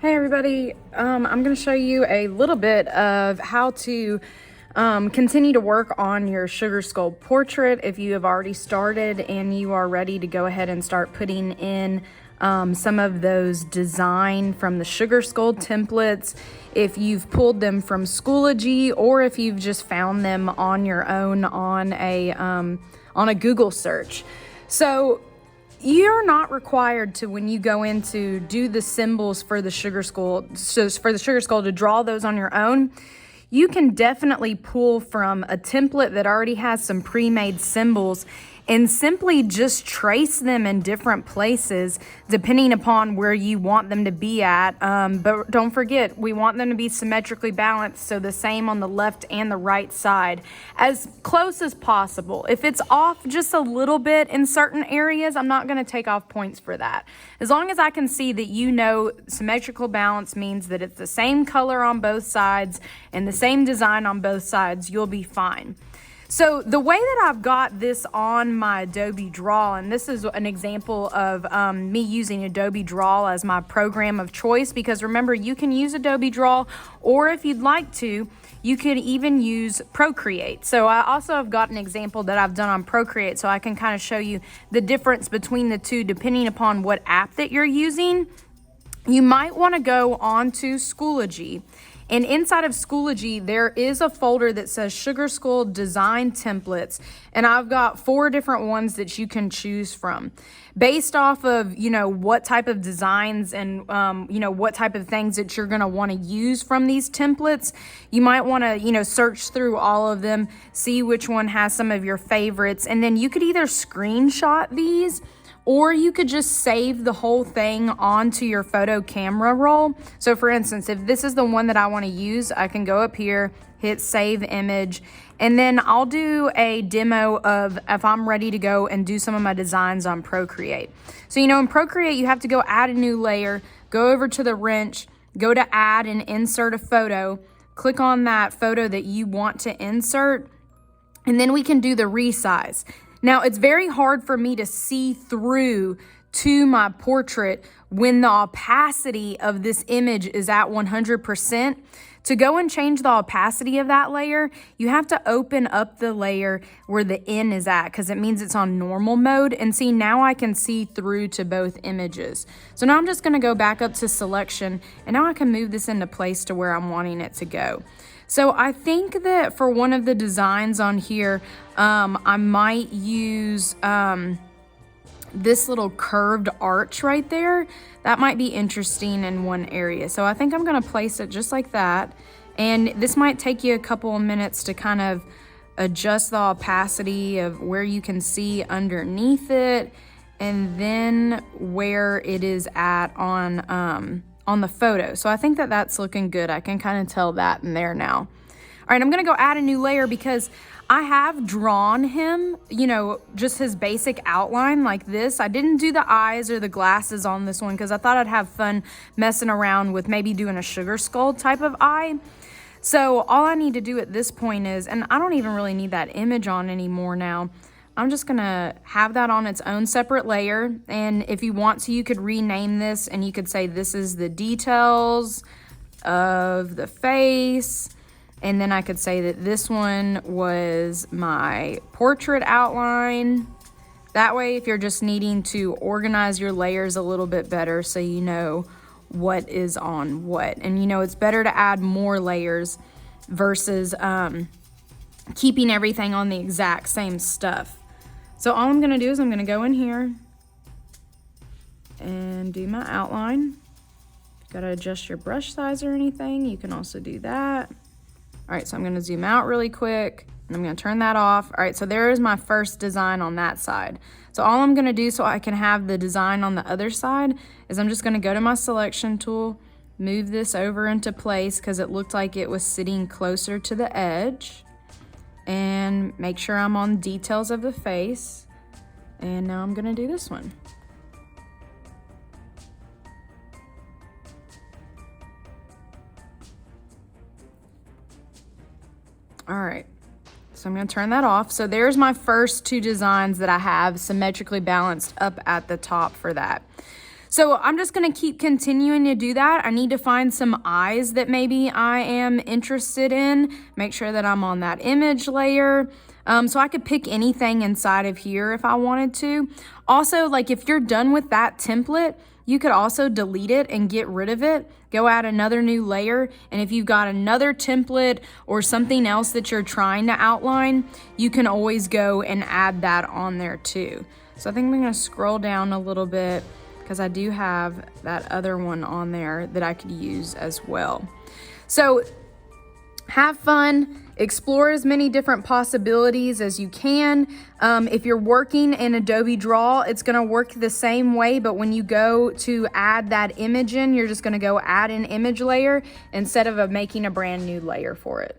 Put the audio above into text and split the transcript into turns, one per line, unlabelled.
Hey everybody, I'm going to show you a little bit of how to continue to work on your Sugar Skull portrait if you have already started and you are ready to go ahead and start putting in some of those design from the Sugar Skull templates, if you've pulled them from Schoology or if you've just found them on your own on a Google search. So you're not required to, when you go in to do the symbols for the Sugar Skull, to draw those on your own. You can definitely pull from a template that already has some pre-made symbols and simply just trace them in different places depending upon where you want them to be at. But don't forget, we want them to be symmetrically balanced, so the same on the left and the right side, as close as possible. If it's off just a little bit in certain areas, I'm not going to take off points for that. As long as I can see that symmetrical balance means that it's the same color on both sides and the same design on both sides, you'll be fine. So the way that I've got this on my Adobe Draw, and this is an example of me using Adobe Draw as my program of choice, because remember, you can use Adobe Draw, or if you'd like to, you could even use Procreate. So I also have got an example that I've done on Procreate, so I can kind of show you the difference between the two depending upon what app that you're using. You might want to go onto Schoology. And inside of Schoology, there is a folder that says Sugar Skull Design Templates. And I've got 4 different ones that you can choose from. Based off of, what type of designs and, what type of things that you're going to want to use from these templates, you might want to, search through all of them, see which one has some of your favorites. And then you could either screenshot these, or you could just save the whole thing onto your photo camera roll. So for instance, if this is the one that I want to use, I can go up here, hit save image, and then I'll do a demo of if I'm ready to go and do some of my designs on Procreate. So, in Procreate, you have to go add a new layer, go over to the wrench, go to add and insert a photo, click on that photo that you want to insert, and then we can do the resize. Now, it's very hard for me to see through to my portrait when the opacity of this image is at 100%. To go and change the opacity of that layer, you have to open up the layer where the N is at, because it means it's on normal mode. And see, now I can see through to both images. So now I'm just going to go back up to selection, and now I can move this into place to where I'm wanting it to go. So I think that for one of the designs on here, I might use this little curved arch right there. That might be interesting in one area. So I think I'm gonna place it just like that. And this might take you a couple of minutes to kind of adjust the opacity of where you can see underneath it, and then where it is at on the photo. So I think that that's looking good. I can kind of tell that in there now. All right, I'm gonna go add a new layer because I have drawn him, just his basic outline like this. I didn't do the eyes or the glasses on this one because I thought I'd have fun messing around with maybe doing a Sugar Skull type of eye. So all I need to do at this point is, and I don't even really need that image on anymore now, I'm just gonna have that on its own separate layer. And if you want to, you could rename this and you could say this is the details of the face. And then I could say that this one was my portrait outline. That way, if you're just needing to organize your layers a little bit better so you know what is on what. And it's better to add more layers versus keeping everything on the exact same stuff. So all I'm gonna do is I'm gonna go in here and do my outline. Gotta adjust your brush size or anything, you can also do that. All right, so I'm gonna zoom out really quick and I'm gonna turn that off. All right, so there is my first design on that side. So all I'm gonna do so I can have the design on the other side is I'm just gonna go to my selection tool, move this over into place because it looked like it was sitting closer to the edge, and make sure I'm on details of the face. And now I'm gonna do this one. All right, so I'm gonna turn that off. So there's my first 2 designs that I have symmetrically balanced up at the top for that. So I'm just gonna keep continuing to do that. I need to find some eyes that maybe I am interested in. Make sure that I'm on that image layer. So I could pick anything inside of here if I wanted to. Also, like if you're done with that template, you could also delete it and get rid of it. Go add another new layer. And if you've got another template or something else that you're trying to outline, you can always go and add that on there too. So I think I'm gonna scroll down a little bit because I do have that other one on there that I could use as well. So have fun, explore as many different possibilities as you can. If you're working in Adobe Draw, it's gonna work the same way, but when you go to add that image in, you're just gonna go add an image layer instead of making a brand new layer for it.